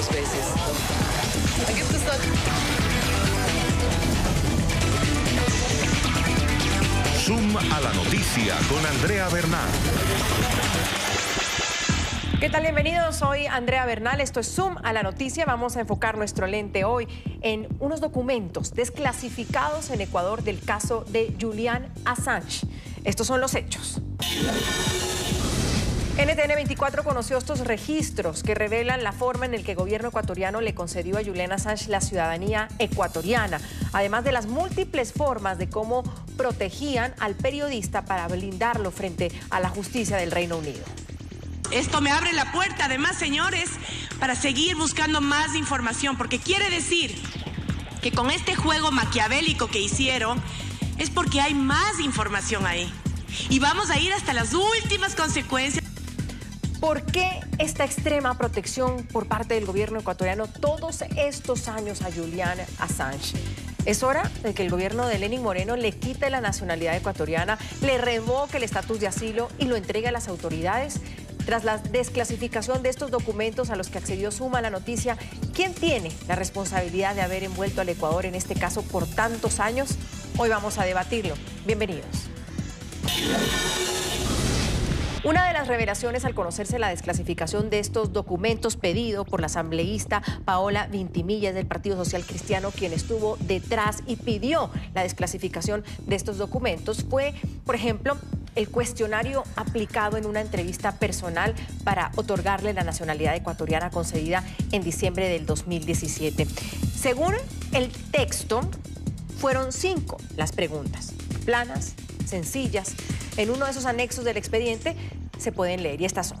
2 veces. Da gibt es dann... Zoom a la noticia con Andrea Bernal. ¿Qué tal? Bienvenidos, soy Andrea Bernal, esto es Zoom a la noticia. Vamos a enfocar nuestro lente hoy en unos documentos desclasificados en Ecuador del caso de Julian Assange. Estos son los hechos. NTN 24 conoció estos registros que revelan la forma en la que el gobierno ecuatoriano le concedió a Julian Assange la ciudadanía ecuatoriana, además de las múltiples formas de cómo protegían al periodista para blindarlo frente a la justicia del Reino Unido. Esto me abre la puerta, además, señores, para seguir buscando más información, porque quiere decir que con este juego maquiavélico que hicieron es porque hay más información ahí. Y vamos a ir hasta las últimas consecuencias. ¿Por qué esta extrema protección por parte del gobierno ecuatoriano todos estos años a Julian Assange? Es hora de que el gobierno de Lenín Moreno le quite la nacionalidad ecuatoriana, le revoque el estatus de asilo y lo entregue a las autoridades. Tras la desclasificación de estos documentos a los que accedió Zoom a la noticia, ¿quién tiene la responsabilidad de haber envuelto al Ecuador en este caso por tantos años? Hoy vamos a debatirlo. Bienvenidos. Una de las revelaciones al conocerse la desclasificación de estos documentos pedido por la asambleísta Paola Vintimilla del Partido Social Cristiano, quien estuvo detrás y pidió la desclasificación de estos documentos, fue, por ejemplo, el cuestionario aplicado en una entrevista personal para otorgarle la nacionalidad ecuatoriana concedida en diciembre del 2017. Según el texto, fueron 5 las preguntas, planas, sencillas. En uno de esos anexos del expediente se pueden leer y estas son.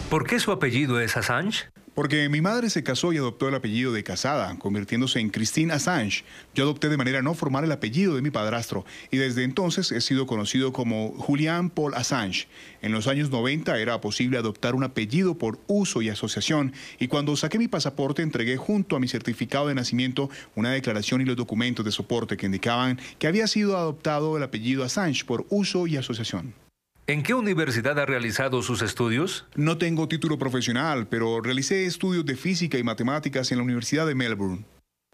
¿Por qué su apellido es Assange? Porque mi madre se casó y adoptó el apellido de casada, convirtiéndose en Christine Assange. Yo adopté de manera no formal el apellido de mi padrastro y desde entonces he sido conocido como Julian Paul Assange. En los años 90 era posible adoptar un apellido por uso y asociación y cuando saqué mi pasaporte entregué junto a mi certificado de nacimiento una declaración y los documentos de soporte que indicaban que había sido adoptado el apellido Assange por uso y asociación. ¿En qué universidad ha realizado sus estudios? No tengo título profesional, pero realicé estudios de física y matemáticas en la Universidad de Melbourne.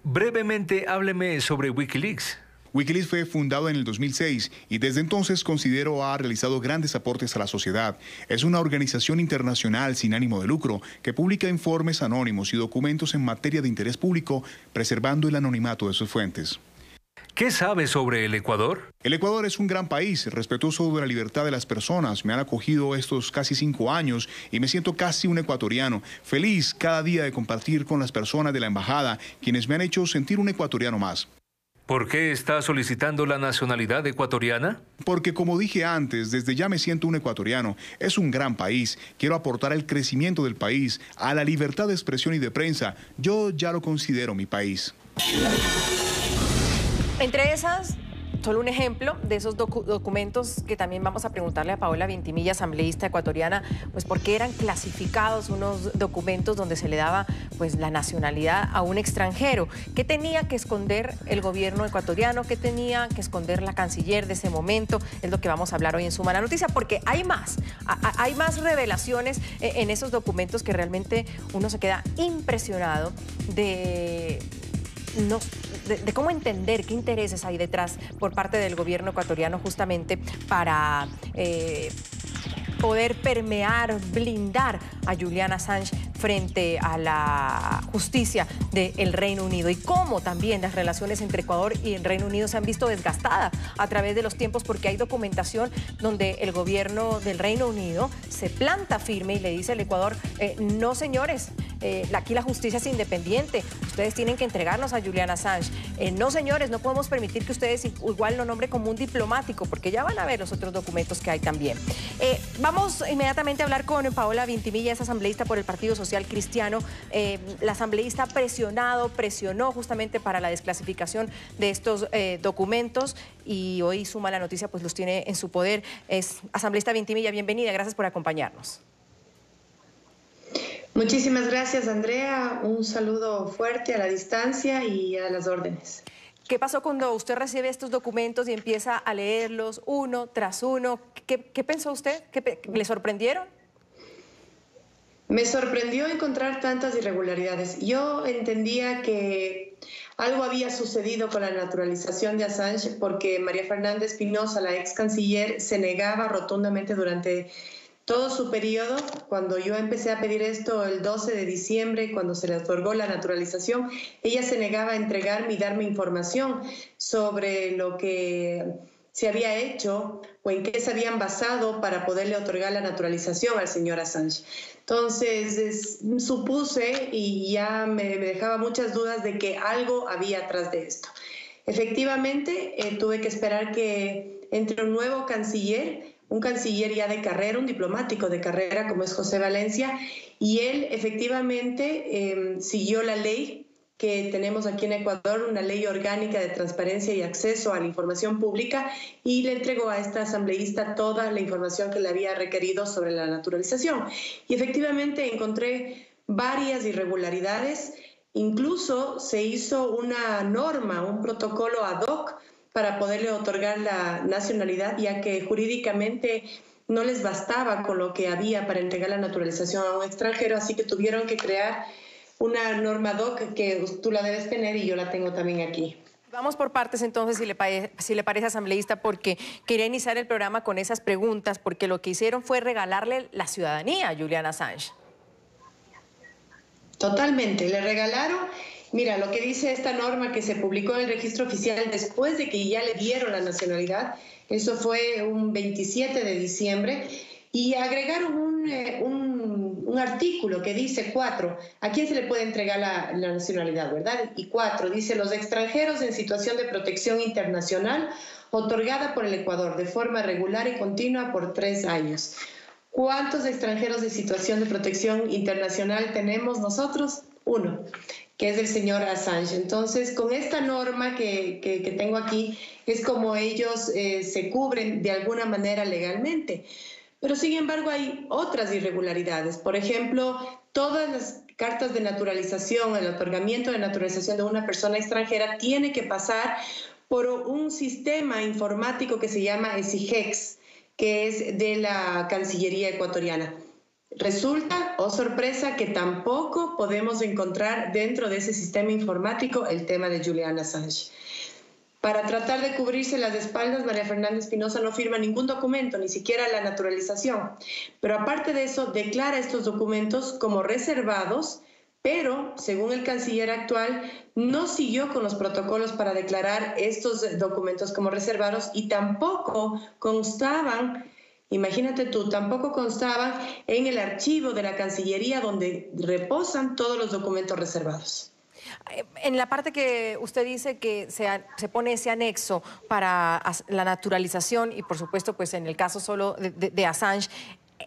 Brevemente, hábleme sobre Wikileaks. Wikileaks fue fundado en el 2006 y desde entonces considero ha realizado grandes aportes a la sociedad. Es una organización internacional sin ánimo de lucro que publica informes anónimos y documentos en materia de interés público, preservando el anonimato de sus fuentes. ¿Qué sabe sobre el Ecuador? El Ecuador es un gran país, respetuoso de la libertad de las personas. Me han acogido estos casi 5 años y me siento casi un ecuatoriano. Feliz cada día de compartir con las personas de la embajada, quienes me han hecho sentir un ecuatoriano más. ¿Por qué está solicitando la nacionalidad ecuatoriana? Porque como dije antes, desde ya me siento un ecuatoriano. Es un gran país. Quiero aportar al crecimiento del país, a la libertad de expresión y de prensa. Yo ya lo considero mi país. Entre esas, solo un ejemplo de esos documentos que también vamos a preguntarle a Paola Vintimilla, asambleísta ecuatoriana, pues por qué eran clasificados unos documentos donde se le daba pues la nacionalidad a un extranjero. ¿Qué tenía que esconder el gobierno ecuatoriano? ¿Qué tenía que esconder la canciller de ese momento? Es lo que vamos a hablar hoy en Zoom a la noticia, porque hay más revelaciones en esos documentos que realmente uno se queda impresionado de cómo entender qué intereses hay detrás por parte del gobierno ecuatoriano justamente para poder permear, blindar a Julian Assange frente a la justicia del Reino Unido y cómo también las relaciones entre Ecuador y el Reino Unido se han visto desgastadas a través de los tiempos porque hay documentación donde el gobierno del Reino Unido se planta firme y le dice al Ecuador, no señores, aquí la justicia es independiente, ustedes tienen que entregarnos a Julian Assange. No señores, no podemos permitir que ustedes igual lo nombren como un diplomático porque ya van a ver los otros documentos que hay también. Vamos inmediatamente a hablar con Paola Vintimilla, es asambleísta por el Partido Social Cristiano. La asambleísta presionó justamente para la desclasificación de estos documentos y hoy Zoom a la noticia pues los tiene en su poder. Asambleísta Vintimilla, bienvenida, gracias por acompañarnos. Muchísimas gracias, Andrea. Un saludo fuerte a la distancia y a las órdenes. ¿Qué pasó cuando usted recibe estos documentos y empieza a leerlos uno tras uno? ¿Qué pensó usted? ¿Le sorprendieron? Me sorprendió encontrar tantas irregularidades. Yo entendía que algo había sucedido con la naturalización de Assange porque María Fernanda Espinosa, la ex canciller, se negaba rotundamente durante todo su periodo. Cuando yo empecé a pedir esto el 12 de diciembre, cuando se le otorgó la naturalización, ella se negaba a entregarme y darme información sobre lo que se había hecho o en qué se habían basado para poderle otorgar la naturalización al señor Assange. Entonces supuse y ya me dejaba muchas dudas de que algo había atrás de esto. Efectivamente, tuve que esperar que entre un nuevo canciller, un canciller ya de carrera, un diplomático de carrera como es José Valencia, y él efectivamente siguió la ley que tenemos aquí en Ecuador, una ley orgánica de transparencia y acceso a la información pública, y le entregó a esta asambleísta toda la información que le había requerido sobre la naturalización. Y efectivamente encontré varias irregularidades, incluso se hizo una norma, un protocolo ad hoc para poderle otorgar la nacionalidad, ya que jurídicamente no les bastaba con lo que había para entregar la naturalización a un extranjero, así que tuvieron que crear una norma ad hoc que tú la debes tener y yo la tengo también aquí. Vamos por partes entonces, si le parece, asambleísta, porque quería iniciar el programa con esas preguntas, porque lo que hicieron fue regalarle la ciudadanía a Julian Assange. Totalmente, le regalaron. Mira, lo que dice esta norma que se publicó en el registro oficial después de que ya le dieron la nacionalidad, eso fue un 27 de diciembre, y agregaron un artículo que dice 4, ¿a quién se le puede entregar la nacionalidad, verdad? Y 4, dice, los extranjeros en situación de protección internacional otorgada por el Ecuador de forma regular y continua por 3 años. ¿Cuántos extranjeros de situación de protección internacional tenemos nosotros? 1, que es el señor Assange. Entonces, con esta norma que tengo aquí, es como ellos se cubren de alguna manera legalmente. Pero, sin embargo, hay otras irregularidades. Por ejemplo, todas las cartas de naturalización, el otorgamiento de naturalización de una persona extranjera tiene que pasar por un sistema informático que se llama ESIGEX, que es de la Cancillería ecuatoriana. Resulta, oh sorpresa, que tampoco podemos encontrar dentro de ese sistema informático el tema de Julian Assange. Para tratar de cubrirse las espaldas, María Fernanda Espinosa no firma ningún documento, ni siquiera la naturalización. Pero aparte de eso, declara estos documentos como reservados, pero, según el canciller actual, no siguió con los protocolos para declarar estos documentos como reservados y tampoco constaban, imagínate tú, tampoco constaban en el archivo de la Cancillería donde reposan todos los documentos reservados. En la parte que usted dice que se pone ese anexo para la naturalización y, por supuesto, pues en el caso solo de Assange,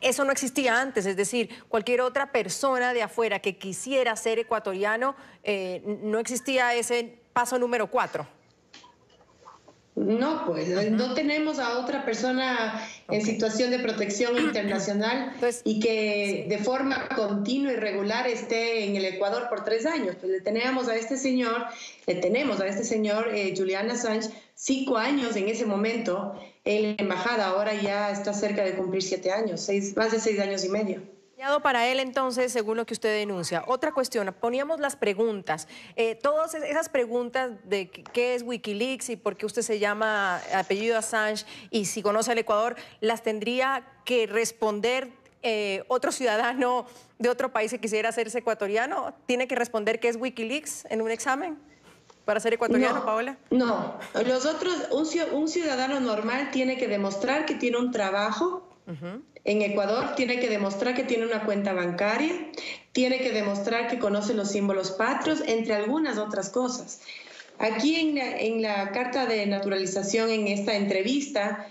eso no existía antes, es decir, cualquier otra persona de afuera que quisiera ser ecuatoriano, no existía ese paso número 4. No, pues no tenemos a otra persona en situación de protección internacional y que de forma continua y regular esté en el Ecuador por 3 años. Pues le tenemos a este señor, Julian Assange, 5 años en ese momento en la embajada. Ahora ya está cerca de cumplir 7 años, más de 6 años y medio. Para él, entonces, según lo que usted denuncia. Otra cuestión, poníamos las preguntas. Todas esas preguntas de qué es Wikileaks y por qué usted se llama apellido Assange y si conoce al Ecuador, las tendría que responder otro ciudadano de otro país que quisiera hacerse ecuatoriano. ¿Tiene que responder qué es Wikileaks en un examen para ser ecuatoriano, no, Paola? No, un ciudadano normal tiene que demostrar que tiene un trabajo. En Ecuador tiene que demostrar que tiene una cuenta bancaria, tiene que demostrar que conoce los símbolos patrios, entre algunas otras cosas. Aquí en la carta de naturalización, en esta entrevista,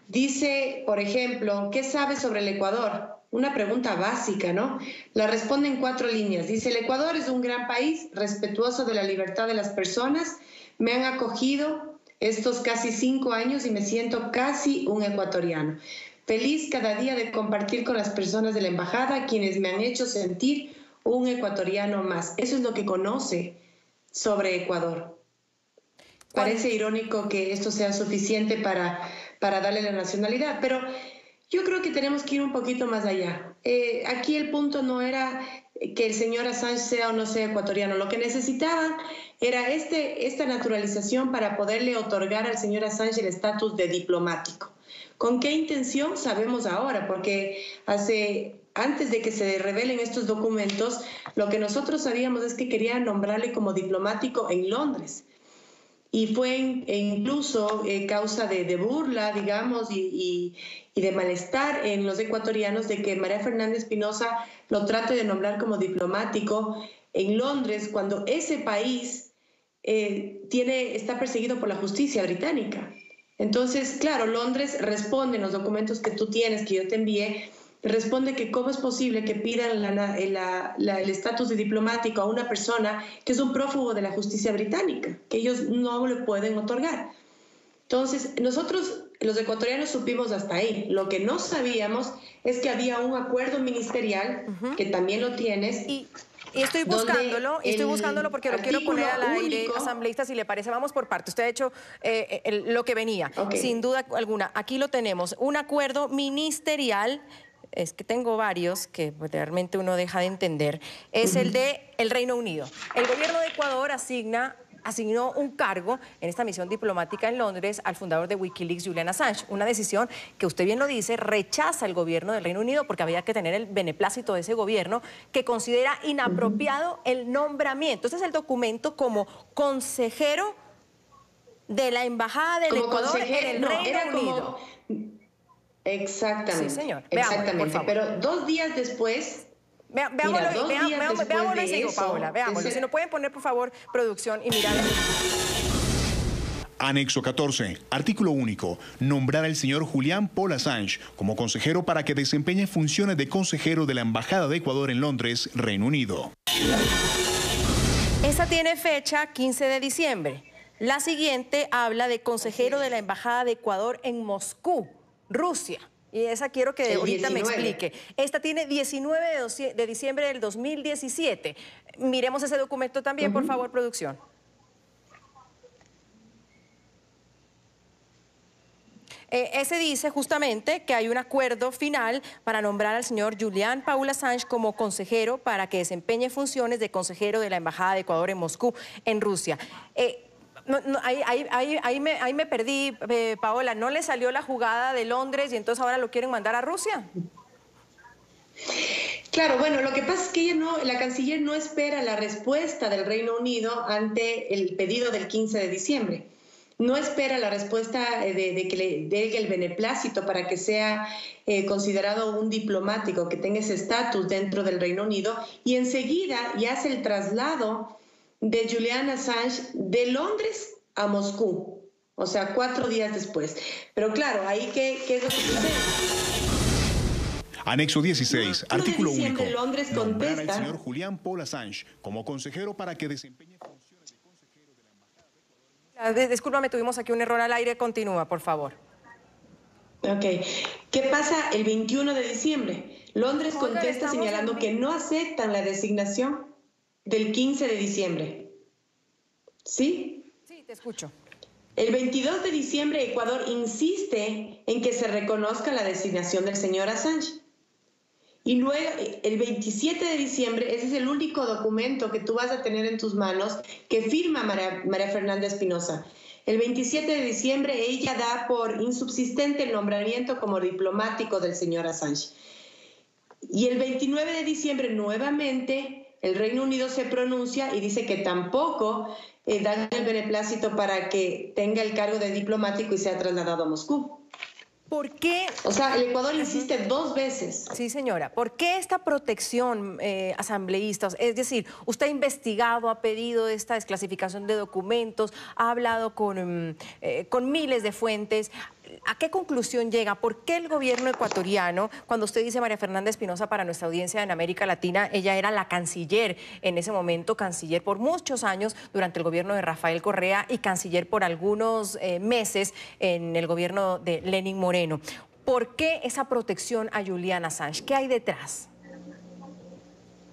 dice, por ejemplo, ¿qué sabe sobre el Ecuador? Una pregunta básica, ¿no? La responde en 4 líneas. Dice, el Ecuador es un gran país, respetuoso de la libertad de las personas. Me han acogido estos casi 5 años y me siento casi un ecuatoriano. Feliz cada día de compartir con las personas de la embajada, quienes me han hecho sentir un ecuatoriano más. Eso es lo que conoce sobre Ecuador. Parece irónico que esto sea suficiente para darle la nacionalidad, pero Yo creo que tenemos que ir un poquito más allá. Aquí el punto no era que el señor Assange sea o no sea ecuatoriano. Lo que necesitaban era esta naturalización para poderle otorgar al señor Assange el estatus de diplomático. ¿Con qué intención? Sabemos ahora, porque antes de que se revelen estos documentos, lo que nosotros sabíamos es que querían nombrarle como diplomático en Londres. Y fue incluso causa de burla, digamos, y de malestar en los ecuatorianos de que María Fernanda Espinosa lo trate de nombrar como diplomático en Londres cuando ese país está perseguido por la justicia británica. Entonces, claro, Londres responde en los documentos que tú tienes, que yo te envié, responde que cómo es posible que pidan el estatus de diplomático a una persona que es un prófugo de la justicia británica, que ellos no le pueden otorgar. Entonces, nosotros, los ecuatorianos, supimos hasta ahí. Lo que no sabíamos es que había un acuerdo ministerial, que también lo tienes. Y estoy buscándolo porque lo quiero poner al aire, asambleísta, si le parece. Vamos por parte. Usted ha hecho lo que venía, sin duda alguna. Aquí lo tenemos, un acuerdo ministerial. Es que tengo varios que realmente uno deja de entender. Es el de el Reino Unido. El gobierno de Ecuador asignó un cargo en esta misión diplomática en Londres al fundador de Wikileaks, Julian Assange. Una decisión que usted bien lo dice, rechaza el gobierno del Reino Unido porque había que tener el beneplácito de ese gobierno que considera inapropiado el nombramiento. Este es el documento como consejero de la Embajada del Ecuador en el Reino Unido. Exactamente. Sí, señor. Exactamente. Pero 2 días después... Veámoslo y sigo, Paola. Veámoslo. Si nos pueden poner, por favor, producción y mirar. Anexo 14. Artículo único. Nombrar al señor Julian Paul Assange como consejero para que desempeñe funciones de consejero de la Embajada de Ecuador en Londres, Reino Unido. Esta tiene fecha 15 de diciembre. La siguiente habla de consejero de la Embajada de Ecuador en Moscú, Rusia. Y esa quiero que ahorita me explique. Esta tiene 19 de diciembre del 2017. Miremos ese documento también, por favor, producción. Ese dice justamente que hay un acuerdo final para nombrar al señor Julian Paul Assange como consejero para que desempeñe funciones de consejero de la Embajada de Ecuador en Moscú, en Rusia. Ahí me perdí, Paola. ¿No le salió la jugada de Londres y entonces ahora lo quieren mandar a Rusia? Claro, bueno, lo que pasa es que la canciller no espera la respuesta del Reino Unido ante el pedido del 15 de diciembre. No espera la respuesta de que le dé el beneplácito para que sea considerado un diplomático, que tenga ese estatus dentro del Reino Unido, y enseguida ya hace el traslado de Julian Assange de Londres a Moscú, o sea, 4 días después. Pero claro, ahí ¿qué es lo que sucede? Anexo 16, artículo único. Londres nombrar al señor Julian Paul Assange como consejero para que desempeñe funciones de consejero de la Embajada de Ecuador. Discúlpame, tuvimos aquí un error al aire. Continúa, por favor. Ok. ¿Qué pasa el 21 de diciembre? Londres contesta señalando que no aceptan la designación del 15 de diciembre. ¿Sí? Sí, te escucho. El 22 de diciembre, Ecuador insiste en que se reconozca la designación del señor Assange. Y luego, el 27 de diciembre, ese es el único documento que tú vas a tener en tus manos que firma María Fernanda Espinosa. El 27 de diciembre, ella da por insubsistente el nombramiento como diplomático del señor Assange. Y el 29 de diciembre, nuevamente, el Reino Unido se pronuncia y dice que tampoco dan el beneplácito para que tenga el cargo de diplomático y sea trasladado a Moscú. ¿Por qué? O sea, el Ecuador insiste 2 veces. Sí, señora. ¿Por qué esta protección, asambleístas? Es decir, usted ha investigado, ha pedido esta desclasificación de documentos, ha hablado con miles de fuentes. ¿A qué conclusión llega? ¿Por qué el gobierno ecuatoriano, cuando usted dice María Fernanda Espinosa, para nuestra audiencia en América Latina, ella era la canciller en ese momento, canciller por muchos años durante el gobierno de Rafael Correa y canciller por algunos meses en el gobierno de Lenín Moreno? ¿Por qué esa protección a Julian Assange? ¿Qué hay detrás?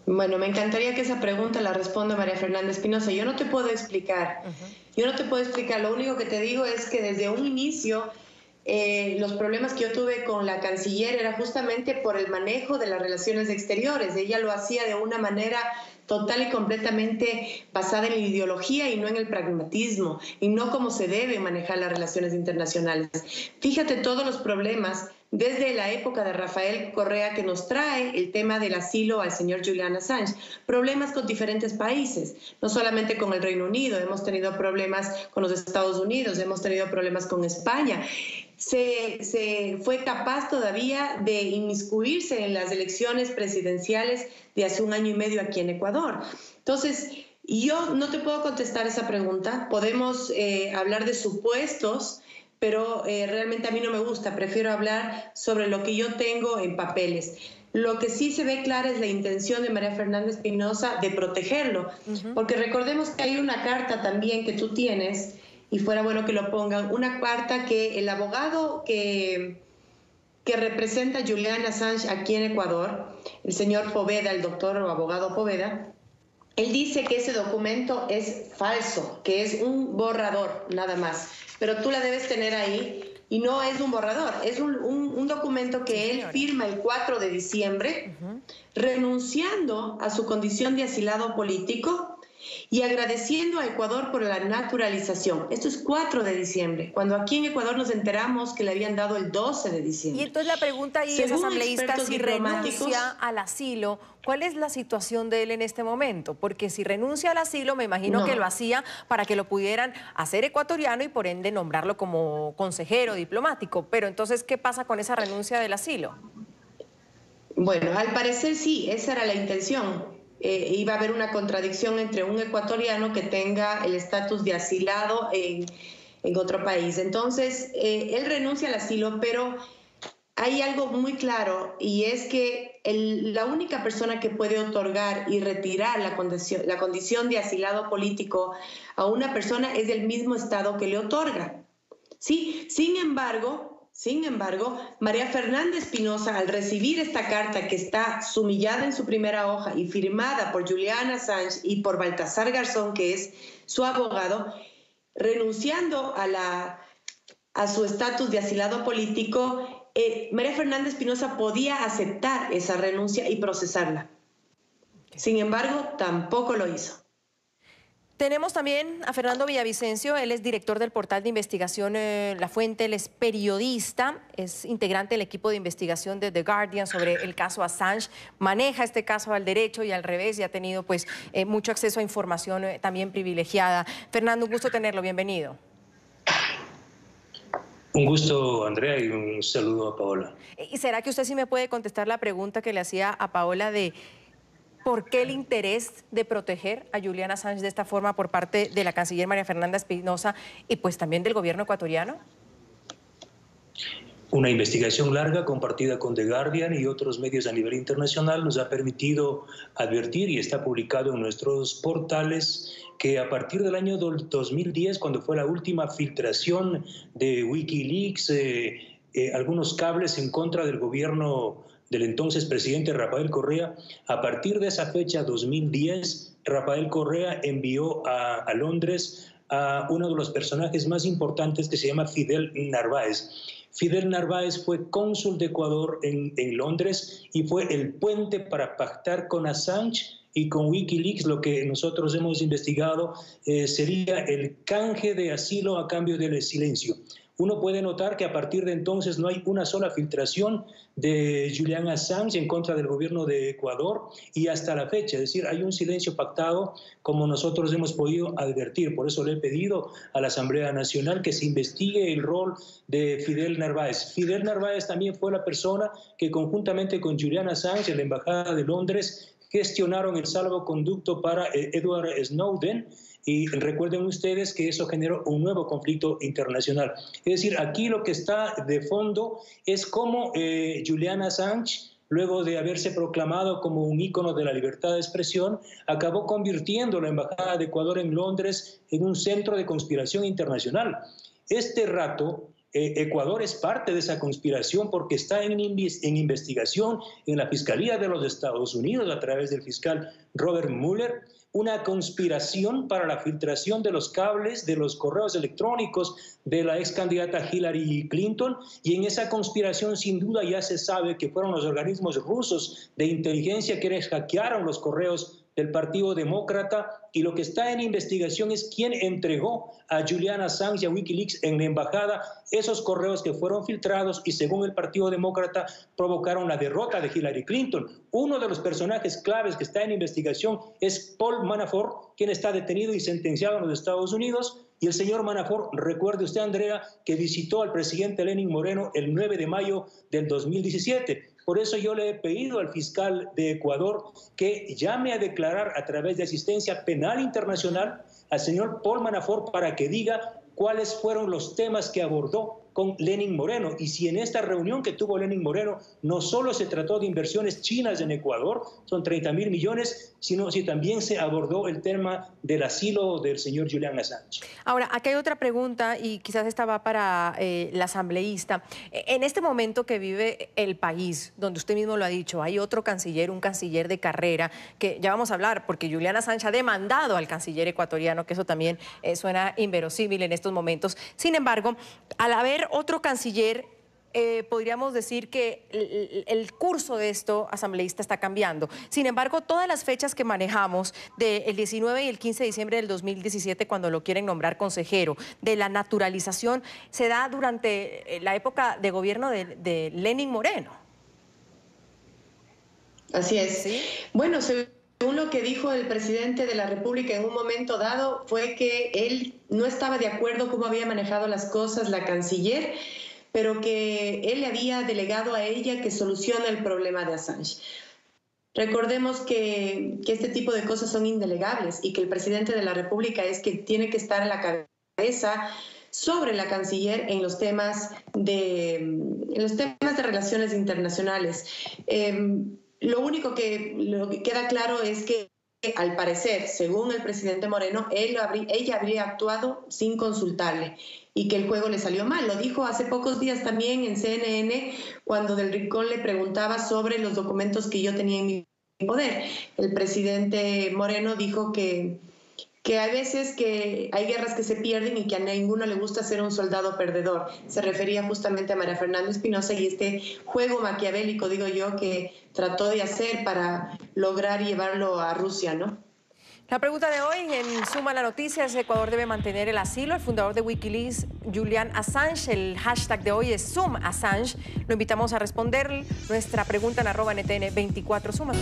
Bueno, me encantaría que esa pregunta la responda María Fernanda Espinosa. Yo no te puedo explicar. Yo no te puedo explicar. Lo único que te digo es que desde un inicio los problemas que yo tuve con la canciller era justamente por el manejo de las relaciones exteriores. Ella lo hacía de una manera total y completamente basada en la ideología y no en el pragmatismo, y no como se debe manejar las relaciones internacionales. Fíjate todos los problemas desde la época de Rafael Correa que nos trae el tema del asilo al señor Julian Assange. Problemas con diferentes países, no solamente con el Reino Unido, hemos tenido problemas con los Estados Unidos, hemos tenido problemas con España. Se fue capaz todavía de inmiscuirse en las elecciones presidenciales de hace 1 año y medio aquí en Ecuador. Entonces, yo no te puedo contestar esa pregunta. Podemos hablar de supuestos, pero realmente a mí no me gusta. Prefiero hablar sobre lo que yo tengo en papeles. Lo que sí se ve clara es la intención de María Fernanda Espinosa de protegerlo, porque recordemos que hay una carta también que tú tienes, y fuera bueno que lo pongan, una carta que el abogado que representa a Julian Assange aquí en Ecuador, el señor Poveda, el doctor o abogado Poveda, él dice que ese documento es falso, que es un borrador, nada más. Pero tú la debes tener ahí, y no es un borrador, es un documento que él firma el 4 de diciembre, renunciando a su condición de asilado político y agradeciendo a Ecuador por la naturalización. Esto es 4 de diciembre, cuando aquí en Ecuador nos enteramos que le habían dado el 12 de diciembre. Y entonces la pregunta ahí es, asambleísta, si renuncia al asilo, ¿cuál es la situación de él en este momento? Porque si renuncia al asilo, me imagino que lo hacía para que lo pudieran hacer ecuatoriano y por ende nombrarlo como consejero diplomático. Pero entonces, ¿qué pasa con esa renuncia del asilo? Bueno, al parecer sí, esa era la intención. Iba a haber una contradicción entre un ecuatoriano que tenga el estatus de asilado en otro país. Entonces, él renuncia al asilo, pero hay algo muy claro, y es que la única persona que puede otorgar y retirar la condición de asilado político a una persona es el mismo Estado que le otorga. ¿Sí? Sin embargo, María Fernanda Espinosa, al recibir esta carta que está sumillada en su primera hoja y firmada por Julian Assange y por Baltasar Garzón, que es su abogado, renunciando a su estatus de asilado político, María Fernanda Espinosa podía aceptar esa renuncia y procesarla. Sin embargo, tampoco lo hizo. Tenemos también a Fernando Villavicencio, él es director del portal de investigación La Fuente, él es periodista, es integrante del equipo de investigación de The Guardian sobre el caso Assange, maneja este caso al derecho y al revés y ha tenido pues mucho acceso a información también privilegiada. Fernando, un gusto tenerlo, bienvenido. Un gusto, Andrea, y un saludo a Paola. ¿Y será que usted sí me puede contestar la pregunta que le hacía a Paola de por qué el interés de proteger a Julian Assange de esta forma por parte de la canciller María Fernanda Espinosa y pues también del gobierno ecuatoriano? Una investigación larga compartida con The Guardian y otros medios a nivel internacional nos ha permitido advertir, y está publicado en nuestros portales, que a partir del año 2010, cuando fue la última filtración de Wikileaks, algunos cables en contra del gobierno del entonces presidente Rafael Correa, a partir de esa fecha, 2010, Rafael Correa envió a Londres a uno de los personajes más importantes que se llama Fidel Narváez. Fidel Narváez fue cónsul de Ecuador en Londres y fue el puente para pactar con Assange y con Wikileaks. Lo que nosotros hemos investigado sería el canje de asilo a cambio del silencio. Uno puede notar que a partir de entonces no hay una sola filtración de Julian Assange en contra del gobierno de Ecuador y hasta la fecha, es decir, hay un silencio pactado como nosotros hemos podido advertir. Por eso le he pedido a la Asamblea Nacional que se investigue el rol de Fidel Narváez. Fidel Narváez también fue la persona que conjuntamente con Julian Assange en la Embajada de Londres gestionaron el salvoconducto para Edward Snowden. Y recuerden ustedes que eso generó un nuevo conflicto internacional. Es decir, aquí lo que está de fondo es cómo Julian Assange, luego de haberse proclamado como un ícono de la libertad de expresión, acabó convirtiendo la Embajada de Ecuador en Londres en un centro de conspiración internacional. Este rato, Ecuador es parte de esa conspiración porque está en investigación en la Fiscalía de los Estados Unidos a través del fiscal Robert Mueller, una conspiración para la filtración de los cables, de los correos electrónicos de la ex candidata Hillary Clinton, y en esa conspiración sin duda ya se sabe que fueron los organismos rusos de inteligencia quienes hackearon los correos del Partido Demócrata, y lo que está en investigación es quién entregó a Julian Assange y a Wikileaks en la embajada esos correos que fueron filtrados y según el Partido Demócrata provocaron la derrota de Hillary Clinton. Uno de los personajes claves que está en investigación es Paul Manafort, quien está detenido y sentenciado en los Estados Unidos. Y el señor Manafort, recuerde usted, Andrea, que visitó al presidente Lenín Moreno el 9 de mayo del 2017. Por eso yo le he pedido al fiscal de Ecuador que llame a declarar a través de asistencia penal internacional al señor Paul Manafort para que diga cuáles fueron los temas que abordó con Lenín Moreno, y si en esta reunión que tuvo Lenín Moreno no solo se trató de inversiones chinas en Ecuador, son 30.000 millones, sino si también se abordó el tema del asilo del señor Julian Assange. Ahora, aquí hay otra pregunta y quizás esta va para la asambleísta. En este momento que vive el país, donde usted mismo lo ha dicho, hay otro canciller, un canciller de carrera, que ya vamos a hablar, porque Julian Assange ha demandado al canciller ecuatoriano, que eso también suena inverosímil en estos momentos. Sin embargo, al haber otro canciller, podríamos decir que el curso de esto, asambleísta, está cambiando. Sin embargo, todas las fechas que manejamos del 19 y el 15 de diciembre del 2017, cuando lo quieren nombrar consejero, de la naturalización, se da durante la época de gobierno de Lenín Moreno. Así es. ¿Sí? Bueno, según lo que dijo el presidente de la República en un momento dado, fue que él no estaba de acuerdo cómo había manejado las cosas la canciller, pero que él le había delegado a ella que solucione el problema de Assange. Recordemos que este tipo de cosas son indelegables y que el presidente de la República es que tiene que estar a la cabeza sobre la canciller en los temas de relaciones internacionales. Lo único que queda claro es que, al parecer, según el presidente Moreno, ella habría actuado sin consultarle y que el juego le salió mal. Lo dijo hace pocos días también en CNN, cuando Del Rincón le preguntaba sobre los documentos que yo tenía en mi poder. El presidente Moreno dijo que hay veces que hay guerras que se pierden y que a ninguno le gusta ser un soldado perdedor. Se refería justamente a María Fernanda Espinosa y este juego maquiavélico, digo yo, que trató de hacer para lograr llevarlo a Rusia, ¿no? La pregunta de hoy en Suma la Noticia es: ¿Ecuador debe mantener el asilo al fundador de Wikileaks, Julian Assange? El hashtag de hoy es #SumAssange. Lo invitamos a responder nuestra pregunta en @NTN24Suma.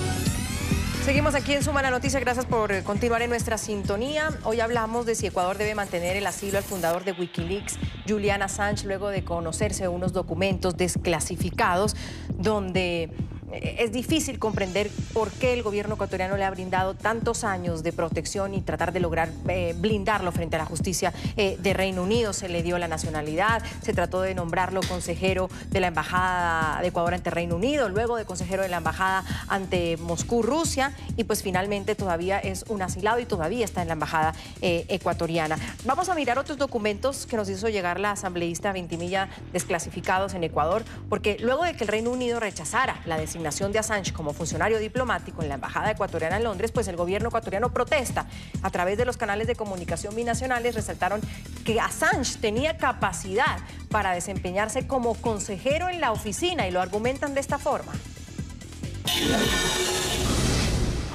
Seguimos aquí en Suma la Noticia, gracias por continuar en nuestra sintonía. Hoy hablamos de si Ecuador debe mantener el asilo al fundador de Wikileaks, Julian Assange, luego de conocerse unos documentos desclasificados donde es difícil comprender por qué el gobierno ecuatoriano le ha brindado tantos años de protección y tratar de lograr blindarlo frente a la justicia de Reino Unido. Se le dio la nacionalidad, se trató de nombrarlo consejero de la Embajada de Ecuador ante Reino Unido, luego de consejero de la Embajada ante Moscú, Rusia, y pues finalmente todavía es un asilado y todavía está en la Embajada ecuatoriana. Vamos a mirar otros documentos que nos hizo llegar la asambleísta Vintimilla, desclasificados en Ecuador, porque luego de que el Reino Unido rechazara la designación de Assange como funcionario diplomático en la Embajada ecuatoriana en Londres, pues el gobierno ecuatoriano protesta. A través de los canales de comunicación binacionales resaltaron que Assange tenía capacidad para desempeñarse como consejero en la oficina y lo argumentan de esta forma.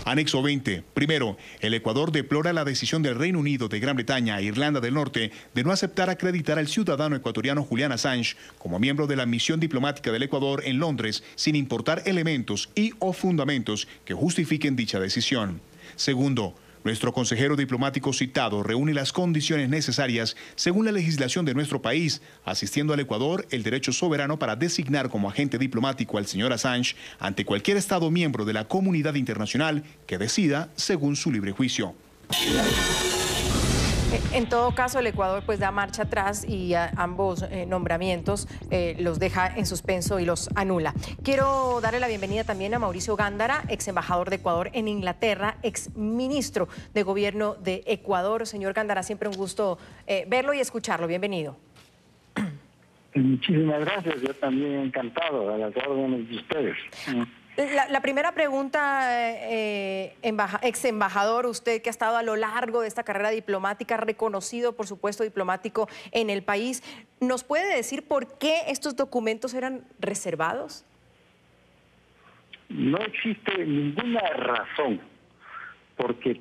Anexo 20. Primero, el Ecuador deplora la decisión del Reino Unido, de Gran Bretaña e Irlanda del Norte de no aceptar acreditar al ciudadano ecuatoriano Julian Assange como miembro de la misión diplomática del Ecuador en Londres, sin importar elementos o fundamentos que justifiquen dicha decisión. Segundo, nuestro consejero diplomático citado reúne las condiciones necesarias según la legislación de nuestro país, asistiendo al Ecuador el derecho soberano para designar como agente diplomático al señor Assange ante cualquier Estado miembro de la comunidad internacional que decida según su libre juicio. En todo caso, el Ecuador pues da marcha atrás y ambos nombramientos los deja en suspenso y los anula. Quiero darle la bienvenida también a Mauricio Gándara, ex embajador de Ecuador en Inglaterra, ex ministro de Gobierno de Ecuador. Señor Gándara, siempre un gusto verlo y escucharlo. Bienvenido. Muchísimas gracias, yo también encantado, a las órdenes de ustedes. La primera pregunta, ex embajador, usted que ha estado a lo largo de esta carrera diplomática, reconocido por su puesto diplomático en el país, ¿nos puede decir por qué estos documentos eran reservados? No existe ninguna razón, porque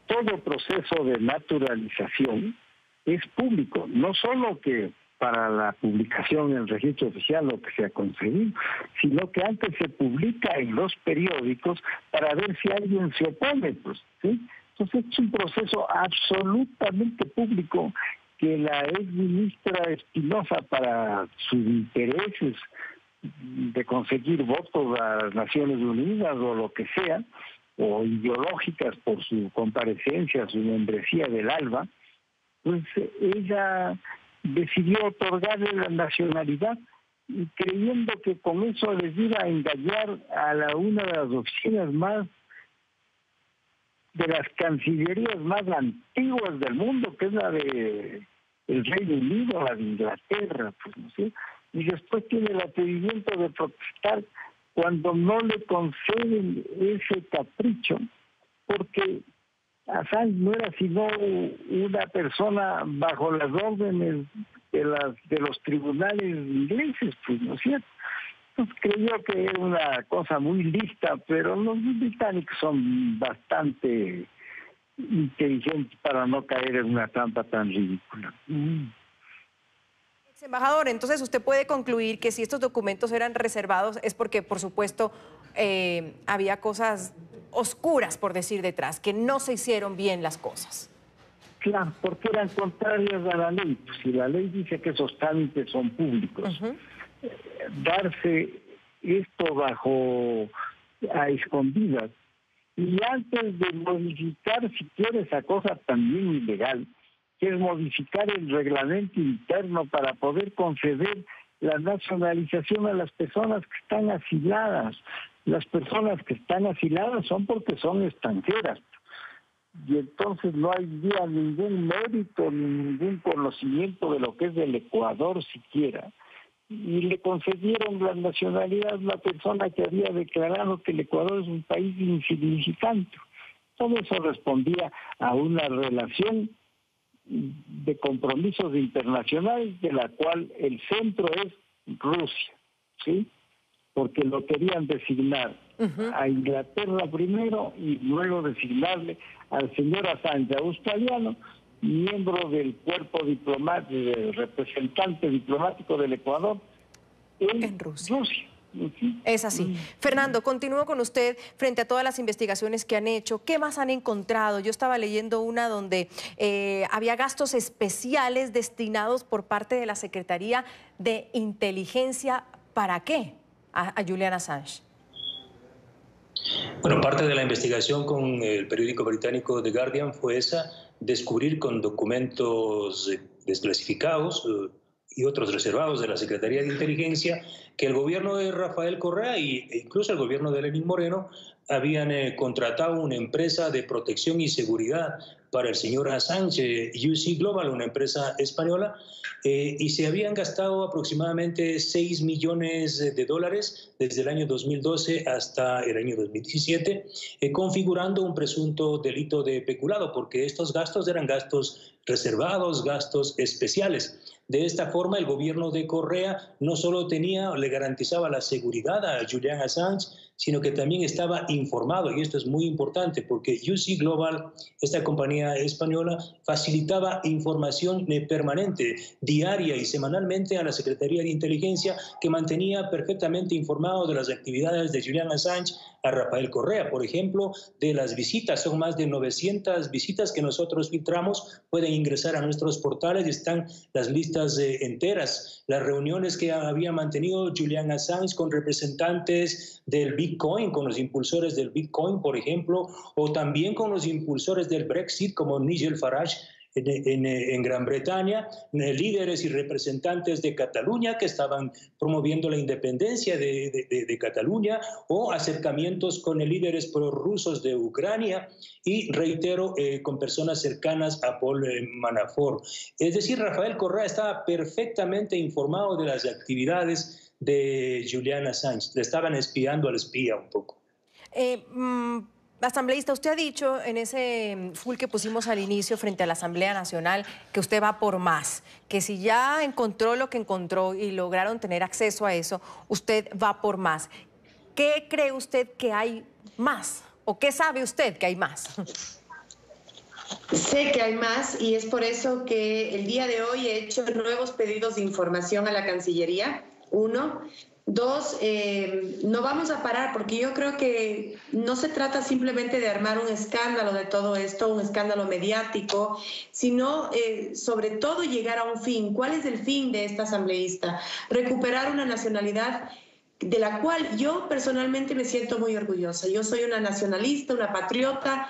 todo proceso de naturalización es público, no solo que para la publicación en el registro oficial lo que se ha conseguido, sino que antes se publica en los periódicos para ver si alguien se opone, pues, ¿sí? Entonces es un proceso absolutamente público que la ex ministra Espinosa, para sus intereses de conseguir votos a las Naciones Unidas o lo que sea, o ideológicas por su comparecencia, su membresía del ALBA, pues ella decidió otorgarle la nacionalidad, y creyendo que con eso les iba a engañar a una de las oficinas más, de las cancillerías más antiguas del mundo, que es la de el Reino Unido, la de Inglaterra, pues no sé, y después tiene el atrevimiento de protestar cuando no le conceden ese capricho, porque Assange no era sino una persona bajo las órdenes de los tribunales ingleses, pues, ¿no es cierto? Entonces creyó que era una cosa muy lista, pero los británicos son bastante inteligentes para no caer en una trampa tan ridícula. Embajador, entonces usted puede concluir que si estos documentos eran reservados es porque, por supuesto, había cosas oscuras, por decir, detrás, que no se hicieron bien las cosas. Claro, porque eran contrarias a la ley. Pues si la ley dice que esos trámites son públicos, darse esto bajo a escondidas y antes de modificar siquiera esa cosa también ilegal, que es modificar el reglamento interno para poder conceder la nacionalización a las personas que están asiladas. Las personas que están asiladas son porque son extranjeras. Y entonces no había ningún mérito ni ningún conocimiento de lo que es del Ecuador siquiera. Y le concedieron la nacionalidad a la persona que había declarado que el Ecuador es un país insignificante. Todo eso respondía a una relación de compromisos internacionales de la cual el centro es Rusia, ¿sí? Porque lo querían designar a Inglaterra primero y luego designarle al señor Assange, australiano, miembro del cuerpo diplomático, del representante diplomático del Ecuador en Rusia. Es así. Fernando, continúo con usted frente a todas las investigaciones que han hecho. ¿Qué más han encontrado? Yo estaba leyendo una donde había gastos especiales destinados por parte de la Secretaría de Inteligencia. ¿Para qué? A Julian Assange. Bueno, parte de la investigación con el periódico británico The Guardian fue esa, descubrir con documentos desclasificados y otros reservados de la Secretaría de Inteligencia que el gobierno de Rafael Correa e incluso el gobierno de Lenín Moreno habían contratado una empresa de protección y seguridad para el señor Assange, UC Global, una empresa española, y se habían gastado aproximadamente $6 millones desde el año 2012 hasta el año 2017, configurando un presunto delito de peculado, porque estos gastos eran gastos reservados, gastos especiales. De esta forma, el gobierno de Correa no solo le garantizaba la seguridad a Julian Assange, sino que también estaba informado, y esto es muy importante, porque UC Global, esta compañía española, facilitaba información permanente, diaria y semanalmente a la Secretaría de Inteligencia, que mantenía perfectamente informado de las actividades de Julian Assange a Rafael Correa. Por ejemplo, de las visitas, son más de 900 visitas que nosotros filtramos, pueden ingresar a nuestros portales y están las listas enteras. Las reuniones que había mantenido Julian Assange con representantes del Bitcoin, con los impulsores del Bitcoin, por ejemplo, o también con los impulsores del Brexit, como Nigel Farage, en Gran Bretaña, líderes y representantes de Cataluña que estaban promoviendo la independencia de Cataluña, o acercamientos con líderes prorrusos de Ucrania y, reitero, con personas cercanas a Paul Manafort. Es decir, Rafael Correa estaba perfectamente informado de las actividades de Julian Assange. Le estaban espiando al espía un poco. Asambleísta, usted ha dicho en ese full que pusimos al inicio frente a la Asamblea Nacional que usted va por más, que si ya encontró lo que encontró y lograron tener acceso a eso, usted va por más. ¿Qué cree usted que hay más? ¿O qué sabe usted que hay más? Sé que hay más y es por eso que el día de hoy he hecho nuevos pedidos de información a la Cancillería. 1. 2, no vamos a parar porque yo creo que no se trata simplemente de armar un escándalo de todo esto, un escándalo mediático, sino sobre todo llegar a un fin. ¿Cuál es el fin de esta asambleísta? Recuperar una nacionalidad de la cual yo personalmente me siento muy orgullosa. Yo soy una nacionalista, una patriota.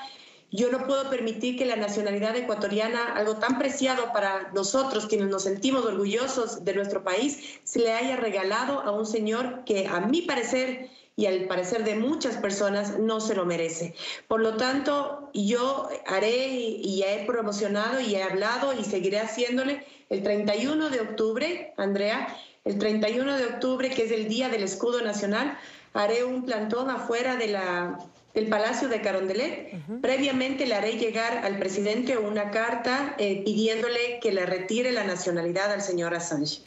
Yo no puedo permitir que la nacionalidad ecuatoriana, algo tan preciado para nosotros, quienes nos sentimos orgullosos de nuestro país, se le haya regalado a un señor que, a mi parecer y al parecer de muchas personas, no se lo merece. Por lo tanto, yo haré y ya he promocionado y he hablado y seguiré haciéndole el 31 de octubre, Andrea, el 31 de octubre, que es el Día del Escudo Nacional, haré un plantón afuera del Palacio de Carondelet. Previamente le haré llegar al presidente una carta pidiéndole que le retire la nacionalidad al señor Assange.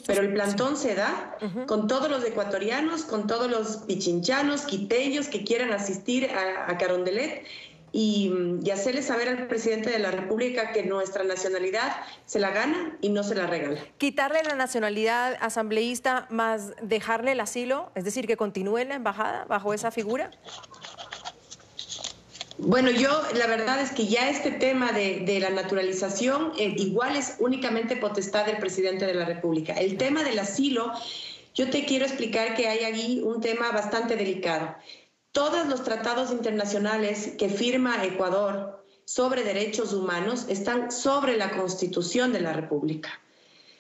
Pero el plantón se da con todos los ecuatorianos, con todos los pichinchanos, quiteños que quieran asistir a Carondelet y hacerle saber al presidente de la República que nuestra nacionalidad se la gana y no se la regala. Quitarle la nacionalidad, asambleísta, más dejarle el asilo, es decir, que continúe en la embajada bajo esa figura. Bueno, la verdad es que ya este tema de la naturalización igual es únicamente potestad del presidente de la República. El tema del asilo, yo te quiero explicar que hay allí un tema bastante delicado. Todos los tratados internacionales que firma Ecuador sobre derechos humanos están sobre la Constitución de la República.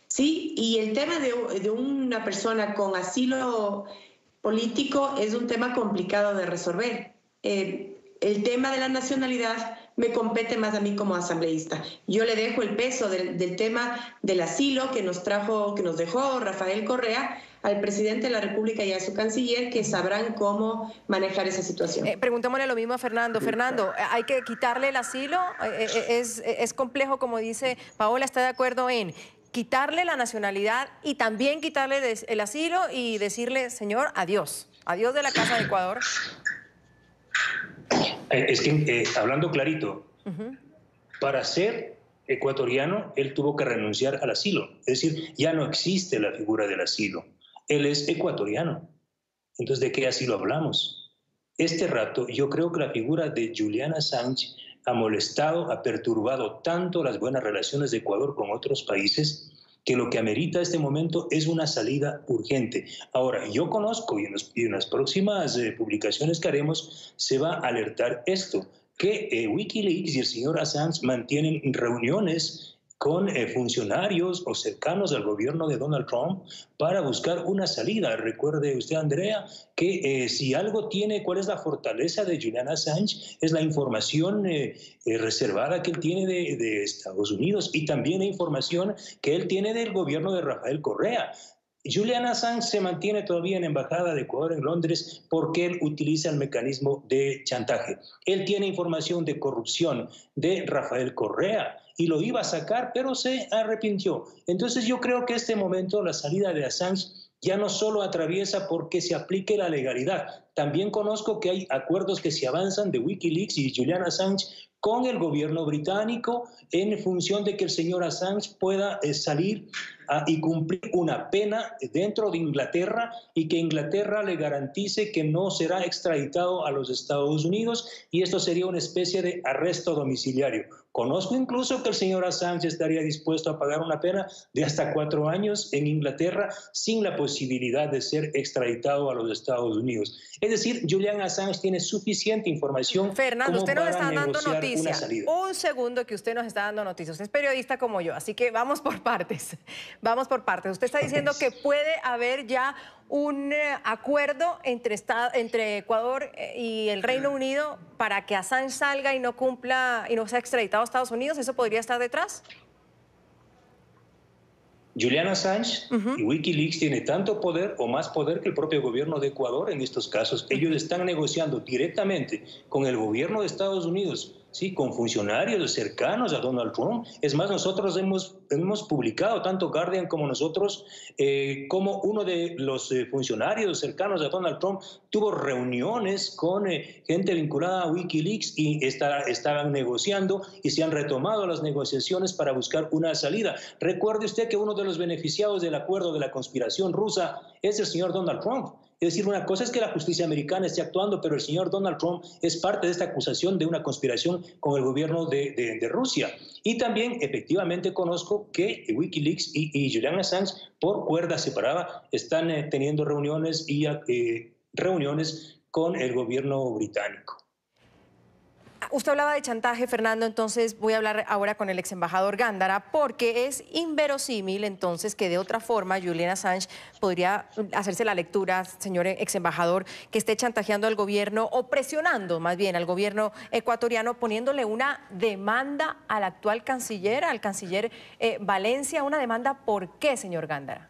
Sí, y el tema de una persona con asilo político es un tema complicado de resolver. El tema de la nacionalidad me compete más a mí como asambleísta. Yo le dejo el peso del tema del asilo que nos dejó Rafael Correa al presidente de la República y a su canciller, que sabrán cómo manejar esa situación. Preguntémosle lo mismo a Fernando. Fernando, ¿hay que quitarle el asilo? ¿Es complejo, como dice Paola? ¿Está de acuerdo en quitarle la nacionalidad y también quitarle el asilo y decirle, señor, adiós? Adiós de la Casa de Ecuador. Es que, hablando clarito, para ser ecuatoriano, él tuvo que renunciar al asilo. Es decir, ya no existe la figura del asilo. Él es ecuatoriano. Entonces, ¿de qué asilo hablamos? Este rato, yo creo que la figura de Julian Assange ha molestado, ha perturbado tanto las buenas relaciones de Ecuador con otros países, que lo que amerita este momento es una salida urgente. Ahora, yo conozco, y en las próximas publicaciones que haremos, se va a alertar esto, que Wikileaks y el señor Assange mantienen reuniones con funcionarios o cercanos al gobierno de Donald Trump para buscar una salida. Recuerde usted, Andrea, que si algo tiene, ¿cuál es la fortaleza de Julian Assange? Es la información reservada que él tiene de Estados Unidos y también la información que él tiene del gobierno de Rafael Correa. Julian Assange se mantiene todavía en la Embajada de Ecuador en Londres porque él utiliza el mecanismo de chantaje. Él tiene información de corrupción de Rafael Correa y lo iba a sacar, pero se arrepintió. Entonces yo creo que este momento, la salida de Assange, ya no solo atraviesa porque se aplique la legalidad. También conozco que hay acuerdos que se avanzan de Wikileaks y Julian Assange con el gobierno británico en función de que el señor Assange pueda salir y cumplir una pena dentro de Inglaterra y que Inglaterra le garantice que no será extraditado a los Estados Unidos, y esto sería una especie de arresto domiciliario. Conozco incluso que el señor Assange estaría dispuesto a pagar una pena de hasta 4 años en Inglaterra sin la posibilidad de ser extraditado a los Estados Unidos. Es decir, Julian Assange tiene suficiente información. Fernando, usted nos está dando noticias. Un segundo que usted nos está dando noticias. Usted es periodista como yo, así que vamos por partes. Vamos por partes. Usted está diciendo que puede haber ya un acuerdo entre Ecuador y el Reino Unido para que Assange salga y no cumpla y no sea extraditado a Estados Unidos. ¿Eso podría estar detrás? Julian Assange y Wikileaks tiene tanto poder o más poder que el propio gobierno de Ecuador en estos casos. Ellos están negociando directamente con el gobierno de Estados Unidos, ¿sí? Con funcionarios cercanos a Donald Trump. Es más, nosotros hemos publicado, tanto Guardian como nosotros, como uno de los funcionarios cercanos a Donald Trump tuvo reuniones con gente vinculada a Wikileaks y estaban negociando y se han retomado las negociaciones para buscar una salida. Recuerde usted que uno de los beneficiados del acuerdo de la conspiración rusa es el señor Donald Trump. Es decir, una cosa es que la justicia americana esté actuando, pero el señor Donald Trump es parte de esta acusación de una conspiración con el gobierno de Rusia. Y también, efectivamente, conozco que Wikileaks y Julian Assange, por cuerda separada, están teniendo reuniones con el gobierno británico. Usted hablaba de chantaje, Fernando, entonces voy a hablar ahora con el ex embajador Gándara, porque es inverosímil entonces que de otra forma Julian Assange podría hacerse la lectura, señor ex embajador, que esté chantajeando al gobierno o presionando más bien al gobierno ecuatoriano, poniéndole una demanda al actual canciller, al canciller Valencia. ¿Una demanda por qué, señor Gándara?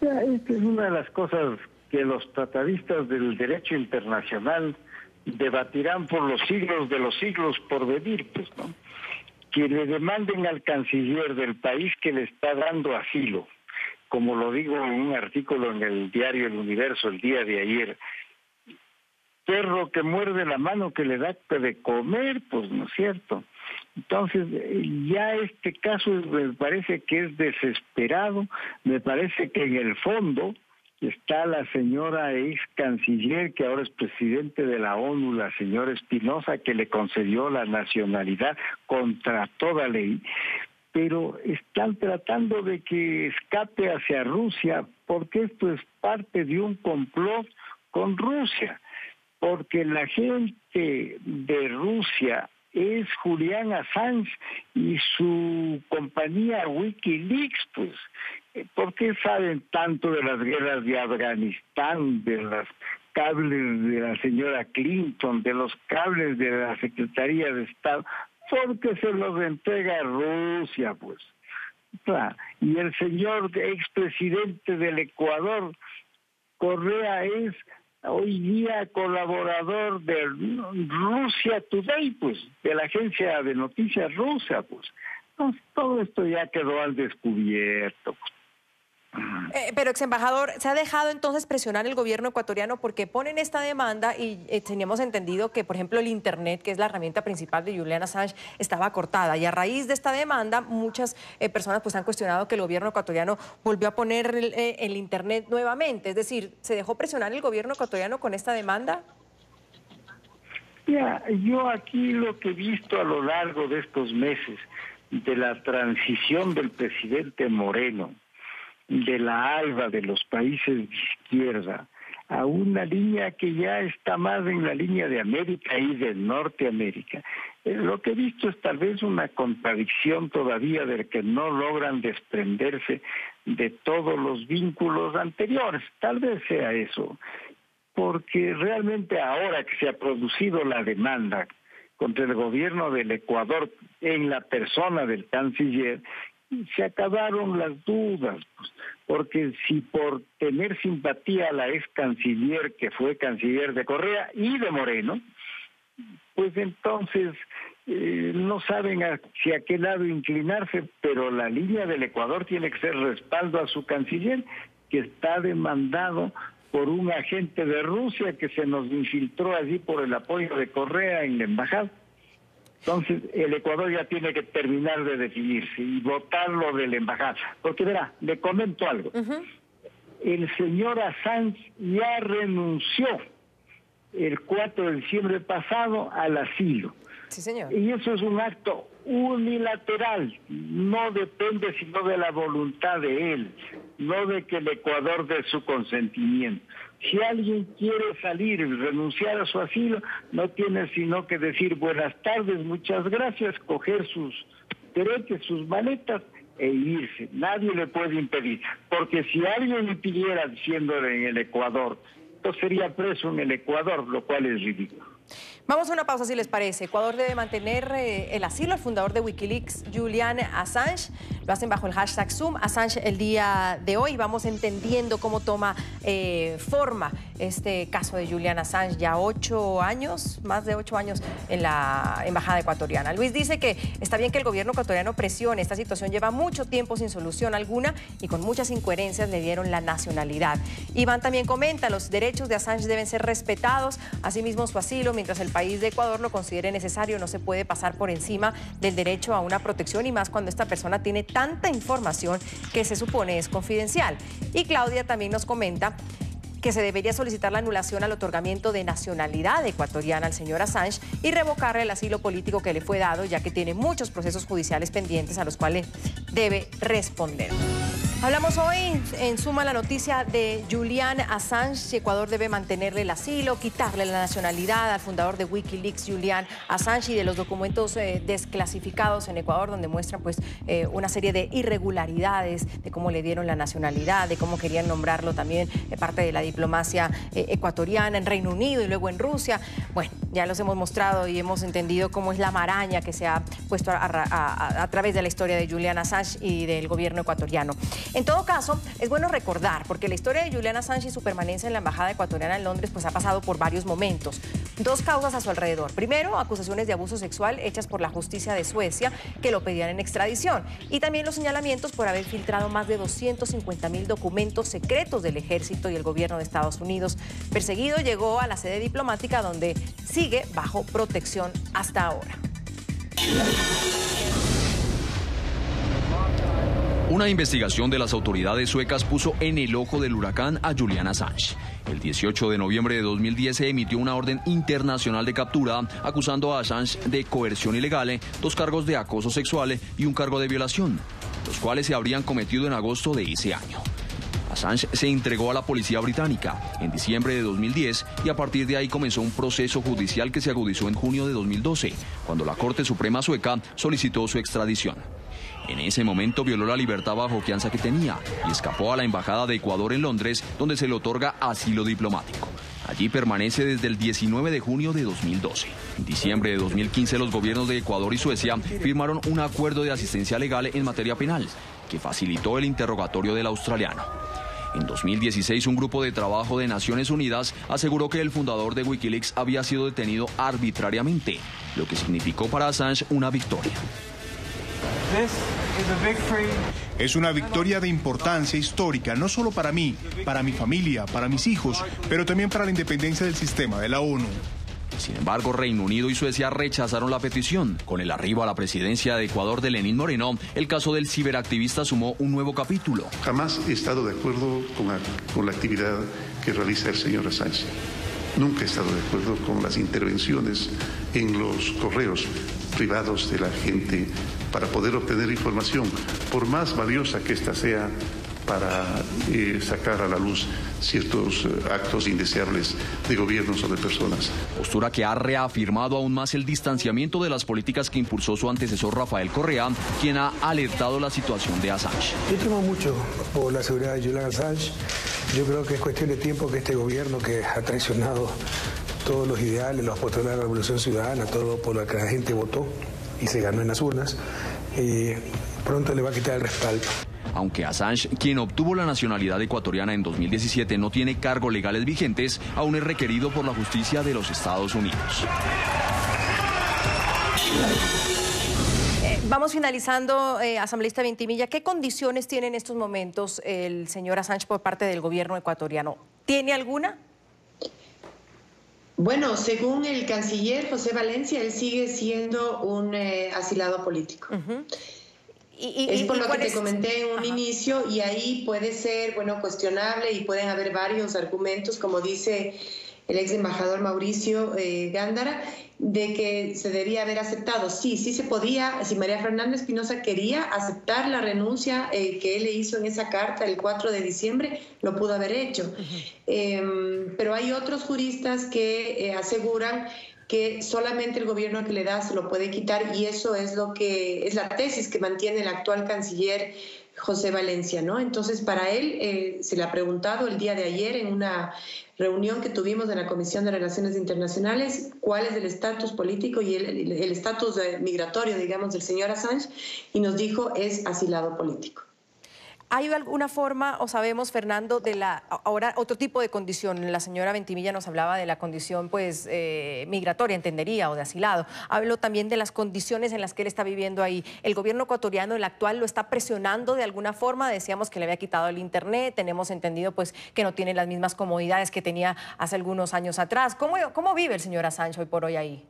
Esta es una de las cosas que los tratadistas del derecho internacional debatirán por los siglos de los siglos por venir, pues, ¿no? Que le demanden al canciller del país que le está dando asilo, como lo digo en un artículo en el diario El Universo el día de ayer. Perro que muerde la mano que le da de comer, pues, ¿no es cierto? Entonces, ya este caso me parece que es desesperado, me parece que en el fondo está la señora ex canciller, que ahora es presidente de la ONU, la señora Espinosa, que le concedió la nacionalidad contra toda ley, pero están tratando de que escape hacia Rusia, porque esto es parte de un complot con Rusia, porque la gente de Rusia es Julian Assange y su compañía Wikileaks, pues. ¿Por qué saben tanto de las guerras de Afganistán, de los cables de la señora Clinton, de los cables de la Secretaría de Estado? Porque se los entrega a Rusia, pues. Y el señor expresidente del Ecuador, Correa, es hoy día colaborador de Russia Today, pues, de la agencia de noticias rusa, pues. Entonces, todo esto ya quedó al descubierto, pues. Pero, ex embajador, ¿se ha dejado entonces presionar el gobierno ecuatoriano porque ponen esta demanda y teníamos entendido que, por ejemplo, el Internet, que es la herramienta principal de Julian Assange, estaba cortada? Y a raíz de esta demanda, muchas personas pues han cuestionado que el gobierno ecuatoriano volvió a poner el Internet nuevamente. Es decir, ¿se dejó presionar el gobierno ecuatoriano con esta demanda? Ya, yo aquí lo que he visto a lo largo de estos meses, de la transición del presidente Moreno, de la ALBA, de los países de izquierda, a una línea que ya está más en la línea de América y de Norteamérica. Lo que he visto es tal vez una contradicción todavía de que no logran desprenderse de todos los vínculos anteriores. Tal vez sea eso, porque realmente ahora que se ha producido la demanda contra el gobierno del Ecuador en la persona del canciller, se acabaron las dudas, pues, porque si por tener simpatía a la ex canciller, que fue canciller de Correa y de Moreno, pues entonces no saben hacia qué lado inclinarse, pero la línea del Ecuador tiene que ser respaldo a su canciller, que está demandado por un agente de Rusia que se nos infiltró allí por el apoyo de Correa en la embajada. Entonces, el Ecuador ya tiene que terminar de definirse y votar lo de la embajada. Porque verá, le comento algo. El señor Assange ya renunció el 4 de diciembre pasado al asilo. Sí, señor. Y eso es un acto unilateral, no depende sino de la voluntad de él, no de que el Ecuador dé su consentimiento. Si alguien quiere salir y renunciar a su asilo, no tiene sino que decir buenas tardes, muchas gracias, coger sus derechos, sus maletas e irse. Nadie le puede impedir, porque si alguien impidiera diciéndole en el Ecuador, entonces sería preso en el Ecuador, lo cual es ridículo. Vamos a una pausa si les parece. Ecuador debe mantener el asilo al fundador de Wikileaks, Julian Assange. Lo hacen bajo el hashtag Zoom Assange el día de hoy. Vamos entendiendo cómo toma forma este caso de Julian Assange. Ya 8 años, más de 8 años en la embajada ecuatoriana. Luis dice que está bien que el gobierno ecuatoriano presione. Esta situación lleva mucho tiempo sin solución alguna y con muchas incoherencias le dieron la nacionalidad. Iván también comenta, los derechos de Assange deben ser respetados. Asimismo, su asilo, mientras el país de Ecuador lo considere necesario, no se puede pasar por encima del derecho a una protección y más cuando esta persona tiene tanta información que se supone es confidencial. Y Claudia también nos comenta que se debería solicitar la anulación al otorgamiento de nacionalidad ecuatoriana al señor Assange y revocarle el asilo político que le fue dado, ya que tiene muchos procesos judiciales pendientes a los cuales debe responder. Hablamos hoy en Suma la noticia de Julian Assange. Ecuador debe mantenerle el asilo, quitarle la nacionalidad al fundador de Wikileaks, Julian Assange, y de los documentos desclasificados en Ecuador, donde muestran pues una serie de irregularidades de cómo le dieron la nacionalidad, de cómo querían nombrarlo también parte de la diplomacia ecuatoriana en Reino Unido y luego en Rusia. Bueno, ya los hemos mostrado y hemos entendido cómo es la maraña que se ha puesto a través de la historia de Julian Assange y del gobierno ecuatoriano. En todo caso, es bueno recordar, porque la historia de Julian Assange y su permanencia en la embajada ecuatoriana en Londres pues ha pasado por varios momentos. 2 causas a su alrededor. Primero, acusaciones de abuso sexual hechas por la justicia de Suecia que lo pedían en extradición. Y también los señalamientos por haber filtrado más de 250.000 documentos secretos del ejército y el gobierno de Estados Unidos. Perseguido, llegó a la sede diplomática donde sigue bajo protección hasta ahora. Una investigación de las autoridades suecas puso en el ojo del huracán a Julian Assange. El 18 de noviembre de 2010 se emitió una orden internacional de captura acusando a Assange de coerción ilegal, 2 cargos de acoso sexual y un cargo de violación, los cuales se habrían cometido en agosto de ese año. Assange se entregó a la policía británica en diciembre de 2010 y a partir de ahí comenzó un proceso judicial que se agudizó en junio de 2012, cuando la Corte Suprema sueca solicitó su extradición. En ese momento violó la libertad bajo fianza que tenía y escapó a la Embajada de Ecuador en Londres, donde se le otorga asilo diplomático. Allí permanece desde el 19 de junio de 2012. En diciembre de 2015, los gobiernos de Ecuador y Suecia firmaron un acuerdo de asistencia legal en materia penal, que facilitó el interrogatorio del australiano. En 2016, un grupo de trabajo de Naciones Unidas aseguró que el fundador de Wikileaks había sido detenido arbitrariamente, lo que significó para Assange una victoria. Es una victoria de importancia histórica, no solo para mí, para mi familia, para mis hijos, pero también para la independencia del sistema de la ONU. Sin embargo, Reino Unido y Suecia rechazaron la petición. Con el arribo a la presidencia de Ecuador de Lenín Moreno, el caso del ciberactivista sumó un nuevo capítulo. Jamás he estado de acuerdo con la actividad que realiza el señor Assange. Nunca he estado de acuerdo con las intervenciones en los correos privados de la gente para poder obtener información, por más valiosa que ésta sea para sacar a la luz ciertos actos indeseables de gobiernos o de personas. Postura que ha reafirmado aún más el distanciamiento de las políticas que impulsó su antecesor Rafael Correa, quien ha alertado la situación de Assange. Yo temo mucho por la seguridad de Julian Assange. Yo creo que es cuestión de tiempo que este gobierno, que ha traicionado todos los ideales, los postulados de la Revolución Ciudadana, todo por lo que la gente votó y se ganó en las urnas, pronto le va a quitar el respaldo. Aunque Assange, quien obtuvo la nacionalidad ecuatoriana en 2017, no tiene cargos legales vigentes, aún es requerido por la justicia de los Estados Unidos. Vamos finalizando, asambleísta Ventimilla, ¿qué condiciones tiene en estos momentos el señor Assange por parte del gobierno ecuatoriano? ¿Tiene alguna? Bueno, según el canciller José Valencia, él sigue siendo un asilado político. Es por lo que te comenté en un inicio, y ahí puede ser, bueno, cuestionable, y pueden haber varios argumentos, como dice el ex embajador Mauricio Gándara, de que se debería haber aceptado. Sí se podía, si María Fernanda Espinosa quería aceptar la renuncia que él le hizo en esa carta el 4 de diciembre, lo pudo haber hecho. Pero hay otros juristas que aseguran que solamente el gobierno que le da se lo puede quitar, y eso es lo que es la tesis que mantiene el actual canciller José Valencia, ¿no? Entonces, para él se le ha preguntado el día de ayer en una reunión que tuvimos en la Comisión de Relaciones Internacionales cuál es el estatus político y el estatus migratorio, digamos, del señor Assange, y nos dijo es asilado político. ¿Hay alguna forma, o sabemos, Fernando, ahora otro tipo de condición? La señora Ventimilla nos hablaba de la condición, pues, migratoria, entendería, o de asilado. Hablo también de las condiciones en las que él está viviendo ahí. ¿El gobierno ecuatoriano, el actual, lo está presionando de alguna forma? Decíamos que le había quitado el internet, tenemos entendido, pues, que no tiene las mismas comodidades que tenía hace algunos años atrás. ¿Cómo vive el señor Assange hoy por hoy ahí?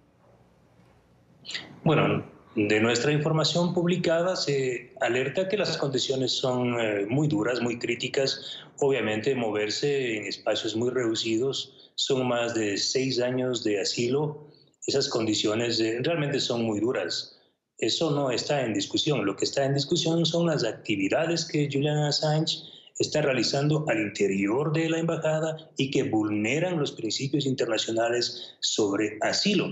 Bueno, de nuestra información publicada se alerta que las condiciones son muy duras, muy críticas. Obviamente moverse en espacios muy reducidos, son más de 6 años de asilo. Esas condiciones realmente son muy duras. Eso no está en discusión. Lo que está en discusión son las actividades que Julian Assange está realizando al interior de la embajada y que vulneran los principios internacionales sobre asilo.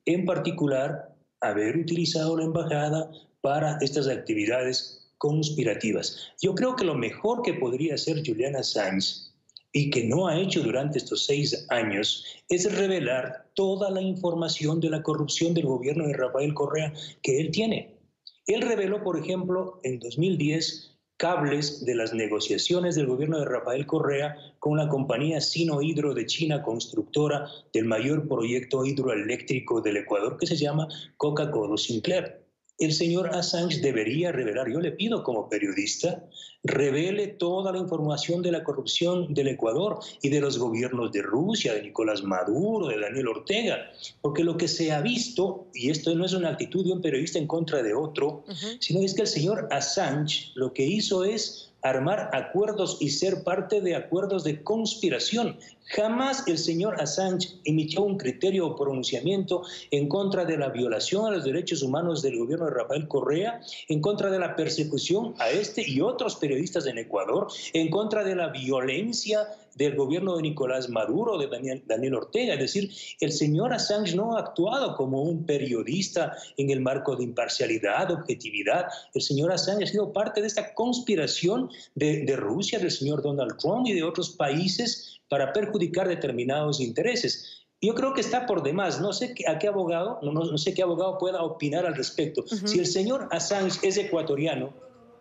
En particular, haber utilizado la embajada para estas actividades conspirativas. Yo creo que lo mejor que podría hacer Julian Assange, y que no ha hecho durante estos 6 años, es revelar toda la información de la corrupción del gobierno de Rafael Correa que él tiene. Él reveló, por ejemplo, en 2010, cables de las negociaciones del gobierno de Rafael Correa con la compañía Sinohydro de China, constructora del mayor proyecto hidroeléctrico del Ecuador, que se llama Coca-Cola Sinclair. El señor Assange debería revelar, yo le pido como periodista, revele toda la información de la corrupción del Ecuador y de los gobiernos de Rusia, de Nicolás Maduro, de Daniel Ortega, porque lo que se ha visto, y esto no es una actitud de un periodista en contra de otro, sino es que el señor Assange lo que hizo es armar acuerdos y ser parte de acuerdos de conspiración. Jamás el señor Assange emitió un criterio o pronunciamiento en contra de la violación a los derechos humanos del gobierno de Rafael Correa, en contra de la persecución a este y otros periodistas en Ecuador, en contra de la violencia del gobierno de Nicolás Maduro, de Daniel Ortega. Es decir, el señor Assange no ha actuado como un periodista en el marco de imparcialidad, objetividad. El señor Assange ha sido parte de esta conspiración de Rusia, del señor Donald Trump y de otros países para perjudicar determinados intereses. Yo creo que está por demás. No sé a qué abogado, no sé qué abogado pueda opinar al respecto. Si el señor Assange es ecuatoriano,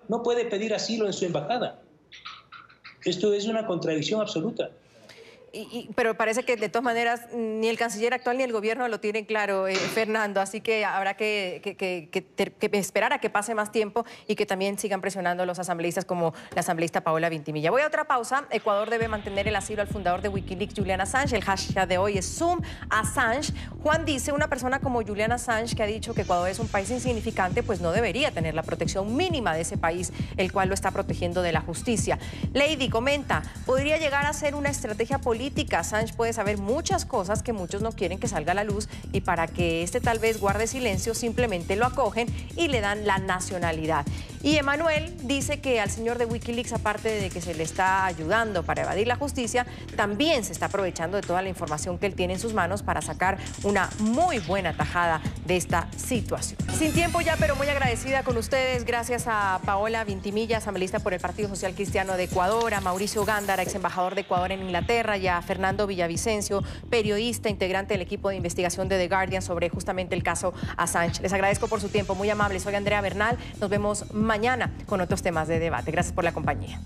no puede pedir asilo en su embajada. Esto es una contradicción absoluta. Pero parece que de todas maneras ni el canciller actual ni el gobierno lo tienen claro, Fernando, así que habrá que esperar a que pase más tiempo y que también sigan presionando a los asambleístas como la asambleísta Paola Ventimilla. Voy a otra pausa. Ecuador debe mantener el asilo al fundador de Wikileaks, Julian Assange. El hashtag de hoy es Zoom Assange. Juan dice, una persona como Julian Assange que ha dicho que Ecuador es un país insignificante, pues no debería tener la protección mínima de ese país, el cual lo está protegiendo de la justicia. Lady comenta, podría llegar a ser una estrategia política. Assange puede saber muchas cosas que muchos no quieren que salga a la luz, y para que este tal vez guarde silencio simplemente lo acogen y le dan la nacionalidad. Y Emanuel dice que al señor de Wikileaks, aparte de que se le está ayudando para evadir la justicia, también se está aprovechando de toda la información que él tiene en sus manos para sacar una muy buena tajada de esta situación. Sin tiempo ya, pero muy agradecida con ustedes. Gracias a Paola Ventimilla, asambleísta por el Partido Social Cristiano de Ecuador, a Mauricio Gándara, ex embajador de Ecuador en Inglaterra, y a Fernando Villavicencio, periodista, integrante del equipo de investigación de The Guardian sobre justamente el caso Assange. Les agradezco por su tiempo, muy amables. Soy Andrea Bernal. Nos vemos mañana con otros temas de debate. Gracias por la compañía.